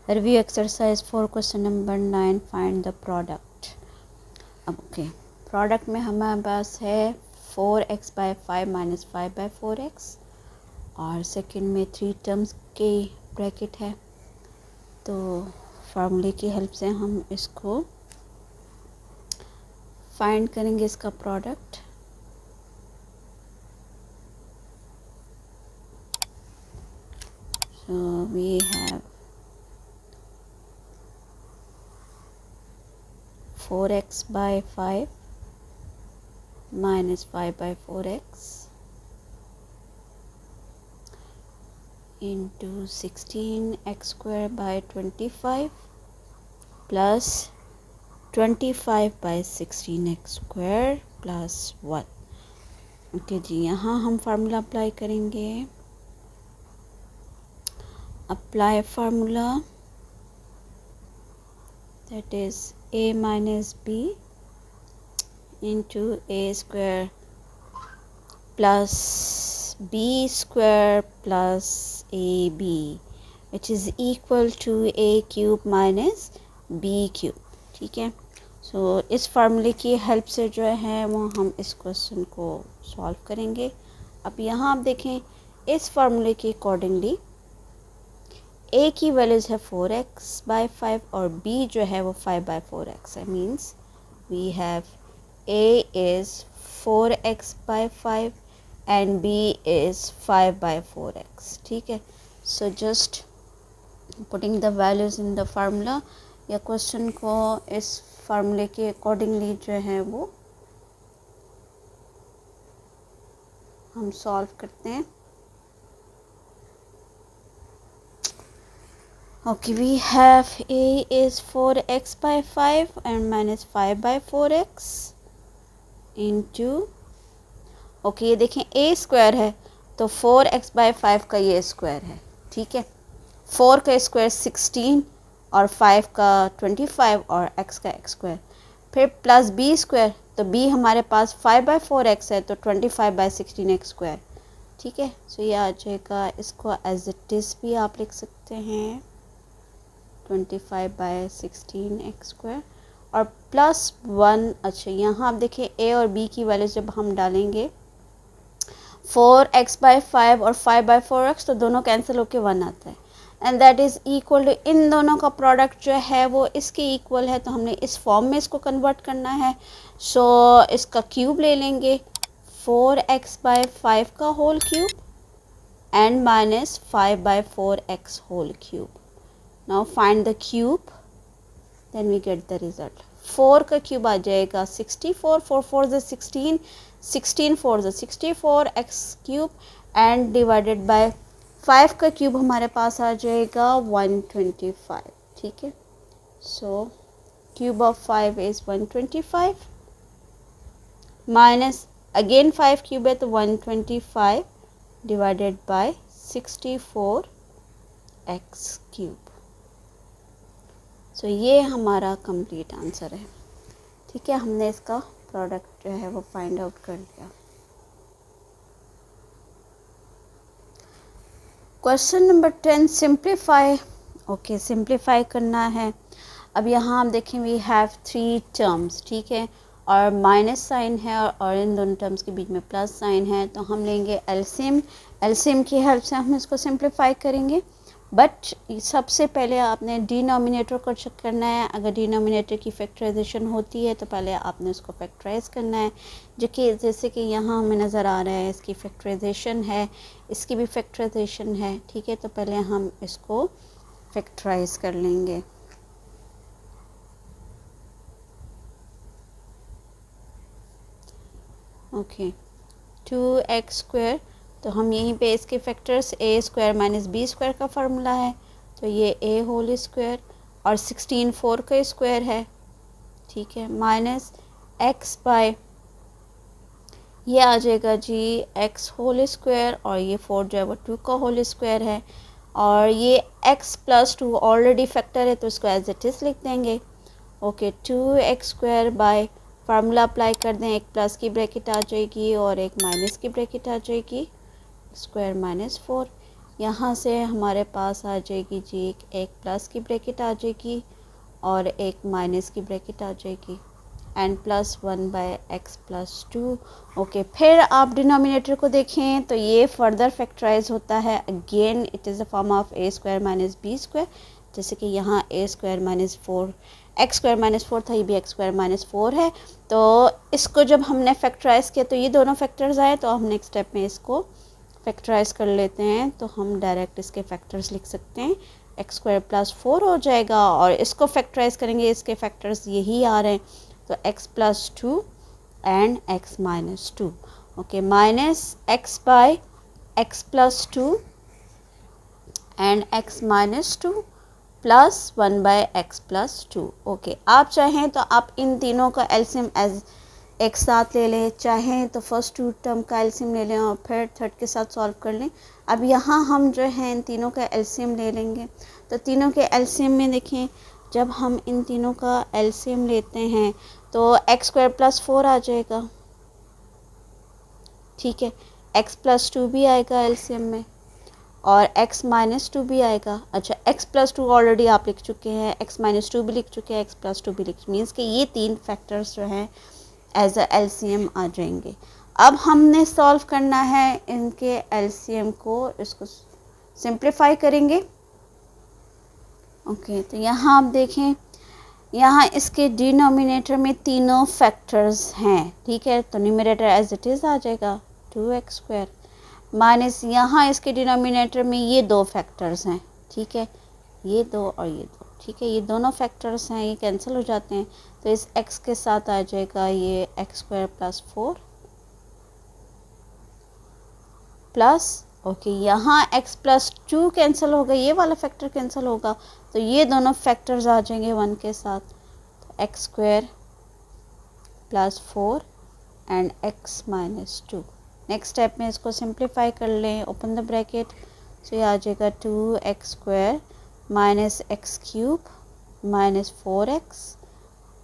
Review exercise for question number 9, find the product. अब okay, product में हमारे पास है 4x/5 माइनस 5/4x और सेकंड में 3 टर्म्स की ब्रैकेट है। तो फार्मूले की हेल्प से हम इसको फाइंड करेंगे, इसका product. So we have 4x/5 minus 5/4x into 16x² by 25 plus 25/16x² plus 1। Okay जी, यहाँ हम फार्मूला अप्लाई करेंगे। Apply formula, that is a minus b into a² plus b² plus ab, which is equal to a³ minus b³। ठीक है, सो इस फार्मूले की help से जो है वो हम इस क्वेश्चन को सॉल्व करेंगे। अब यहाँ आप देखें, इस फार्मूले के अकॉर्डिंगली a की वैल्यूज़ है 4x/5 और b जो है वो 5/4x है। Means we have a is 4x/5 and b is 5/4x। ठीक है, so just putting the values in the formula, या क्वेश्चन को इस फार्मूले के अकॉर्डिंगली जो है वो हम सॉल्व करते हैं। Okay, we have a is 4x/5 and minus 5/4x into, okay ये देखें a² है तो 4x/5 का ये स्क्वायर है। ठीक है, 4 का स्क्वायर 16 और 5 का 25 और x का x², फिर प्लस b², तो b हमारे पास 5/4x है तो 25/16x²। ठीक है, सो ये आ जाएगा, इसको एज इट इज़ भी आप लिख सकते हैं 25/16x² और प्लस 1। अच्छा, यहाँ आप देखिए a और b की वैल्यू जब हम डालेंगे 4x/5 और 5/4x तो दोनों कैंसिल होके 1 आता है, and that is equal to, इन दोनों का प्रोडक्ट जो है वो इसके इक्वल है, तो हमने इस फॉर्म में इसको कन्वर्ट करना है। सो इसका क्यूब ले लेंगे, 4x/5 का whole cube and minus 5/4x whole cube. Now find the cube, then we get the result। 4 का क्यूब आ जाएगा 64, 4 4 is 16, 16 4 is 64 x³ and divided by 5 का क्यूब हमारे पास आ जाएगा 125। ठीक है, सो cube of 5 is 125 minus again 5 cube है तो 125 डिवाइडेड बाय 64 x³। सो ये हमारा कंप्लीट आंसर है। ठीक है, हमने इसका प्रोडक्ट जो है वो फाइंड आउट कर लिया। Question number 10, simplify. Okay, simplify करना है। अब यहाँ हम देखें, वी हैव 3 टर्म्स। ठीक है, और माइनस साइन है और इन दोनों टर्म्स के बीच में प्लस साइन है, तो हम लेंगे एलसीएम। एलसीएम की हेल्प से हम इसको सिंप्लीफाई करेंगे, बट सबसे पहले आपने डिनोमिनेटर को चेक करना है। अगर डिनोमिनेटर की फैक्टराइजेशन होती है तो पहले आपने उसको फैक्टराइज करना है, जो कि जैसे कि यहाँ हमें नज़र आ रहा है, इसकी फैक्टराइजेशन है, इसकी भी फैक्टराइजेशन है। ठीक है, तो पहले हम इसको फैक्टराइज कर लेंगे। ओके, 2x², तो हम यहीं पे इसके फैक्टर्स a² माइनस b² का फार्मूला है, तो ये a होल स्क्वायर और 16 4 का स्क्वायर है। ठीक है, माइनस x बाय ये आ जाएगा जी x होल स्क्वायर और ये 4 जो है वो 2 का होल स्क्वायर है, और ये x प्लस 2 ऑलरेडी फैक्टर है तो इसको एज इट इज़ लिख देंगे। Okay, 2x² bye formula apply कर दें, एक प्लस की ब्रैकेट आ जाएगी और एक माइनस की ब्रैकेट आ जाएगी, स्क्वायर माइनस 4 यहाँ से हमारे पास आ जाएगी जी एक प्लस की ब्रैकेट आ जाएगी और एक माइनस की ब्रैकेट आ जाएगी एन प्लस 1/x+2। ओके, फिर आप डिनोमिनेटर को देखें तो ये फर्दर फैक्टराइज होता है। Again it is the form of a² - b², जैसे कि यहाँ a² - 4 x² - 4 था, ये भी x² - 4 है। तो इसको जब हमने फैक्टराइज किया तो ये दोनों फैक्टर्स आए, तो हम नेक्स्ट स्टेप में इसको फैक्टराइज कर लेते हैं। तो हम डायरेक्ट इसके फैक्टर्स लिख सकते हैं, x² + 4 हो जाएगा। और इसको फैक्टराइज करेंगे, इसके फैक्टर्स यही आ रहे हैं, तो x+2 and x-2। Okay, -x/x+2 and x-2 plus 1/x+2। Okay, आप चाहें तो आप इन तीनों का एलसीएम एज एक साथ ले लें, चाहें तो फर्स्ट टू टर्म का एलसीएम ले लें और फिर थर्ड के साथ सॉल्व कर लें। अब यहाँ हम जो है इन तीनों का एलसीएम ले लेंगे। तो तीनों के एलसीएम में देखें, जब हम इन तीनों का एलसीएम लेते हैं तो x² + 4 आ जाएगा, ठीक है। x+2 भी आएगा एलसीएम में और x-2 भी आएगा। अच्छा, x+2 ऑलरेडी आप लिख चुके हैं, x-2 भी लिख चुके हैं, x+2 भी लिख, मीन्स कि ये तीन फैक्टर्स जो हैं एज अ एलसीएम आ जाएंगे। अब हमने सॉल्व करना है इनके एलसीएम को, इसको सिंप्लीफाई करेंगे। ओके, तो यहाँ आप देखें, यहाँ इसके डिनोमिनेटर में तीनों फैक्टर्स हैं, ठीक है। तो न्यूमरेटर एज इट इज़ आ जाएगा 2x² माइनस यहाँ इसके डिनोमिनेटर में ये दो फैक्टर्स हैं, ठीक है, ये दो और ये दो, ठीक है, ये दोनों फैक्टर्स हैं, ये कैंसिल हो जाते हैं। तो इस x के साथ आ जाएगा ये x² + 4 प्लस, ओके, यहाँ x+2 कैंसिल होगा, ये वाला फैक्टर कैंसिल होगा, तो ये दोनों फैक्टर्स आ जाएंगे 1 के साथ। तो x² + 4 and x-2। Next step में इसको सिंप्लीफाई कर लें, ओपन द ब्रैकेट, तो ये आ जाएगा 2x² - x³ - 4x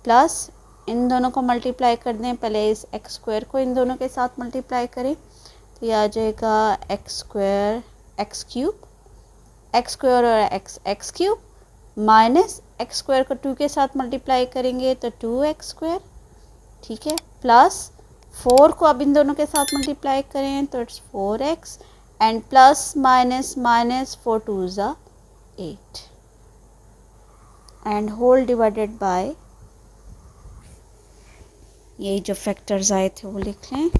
प्लस, इन दोनों को मल्टीप्लाई कर दें, पहले इस x² को इन दोनों के साथ मल्टीप्लाई करें, तो ये आ जाएगा x² x³ और x³ माइनस x² को 2 के साथ मल्टीप्लाई करेंगे तो 2x², ठीक है, प्लस 4 को अब इन दोनों के साथ मल्टीप्लाई करें तो it's 4x and plus minus minus 4 2 ज़ा 8 एंड होल डिवाइडेड बाय, यही जो फैक्टर्स आए थे वो लिख लें,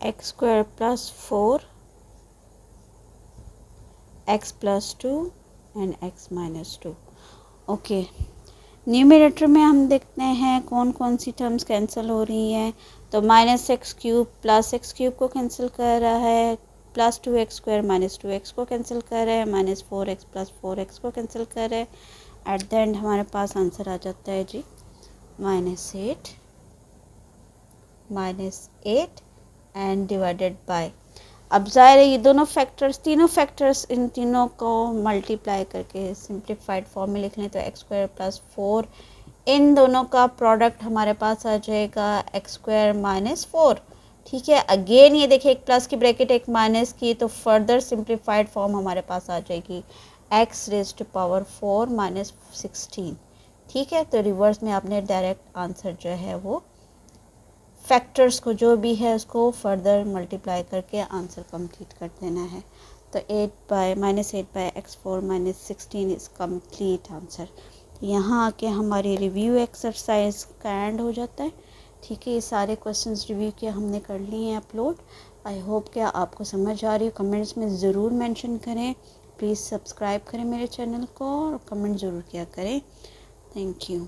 x² + 4 x+2 and x-2। Okay, numerator में हम देखते हैं कौन कौन सी टर्म्स कैंसिल हो रही हैं। तो -x³ + x³ को कैंसिल कर रहा है, प्लस 2x² - 2x को कैंसिल कर रहा है, -4x + 4x को कैंसिल कर रहा है। एट द एंड हमारे पास आंसर आ जाता है जी -8 एंड डिवाइडेड बाय, अब ज़ाहिर है ये दोनों फैक्टर्स, तीनों फैक्टर्स, इन तीनों को मल्टीप्लाई करके सिंप्लीफाइड फॉर्म में लिख लें तो x² + 4, इन दोनों का प्रोडक्ट हमारे पास आ जाएगा x² - 4, ठीक है। अगेन ये देखिए, एक प्लस की ब्रैकेट एक माइनस की, तो फर्दर सिंप्लीफाइड फॉर्म हमारे पास आ जाएगी x⁴ - 16, ठीक है। तो रिवर्स में आपने डायरेक्ट आंसर जो है वो फैक्टर्स को जो भी है उसको फर्दर मल्टीप्लाई करके आंसर कंप्लीट कर देना है। तो -8/x4 - 16 इज़ कंप्लीट आंसर। यहाँ आके हमारी रिव्यू एक्सरसाइज का एंड हो जाता है, ठीक है। ये सारे क्वेश्चंस रिव्यू के हमने कर लिए हैं अपलोड। आई होप कि आपको समझ आ रही हो। कमेंट्स में ज़रूर मेंशन करें, प्लीज़ सब्सक्राइब करें मेरे चैनल को और कमेंट ज़रूर किया करें। Thank you.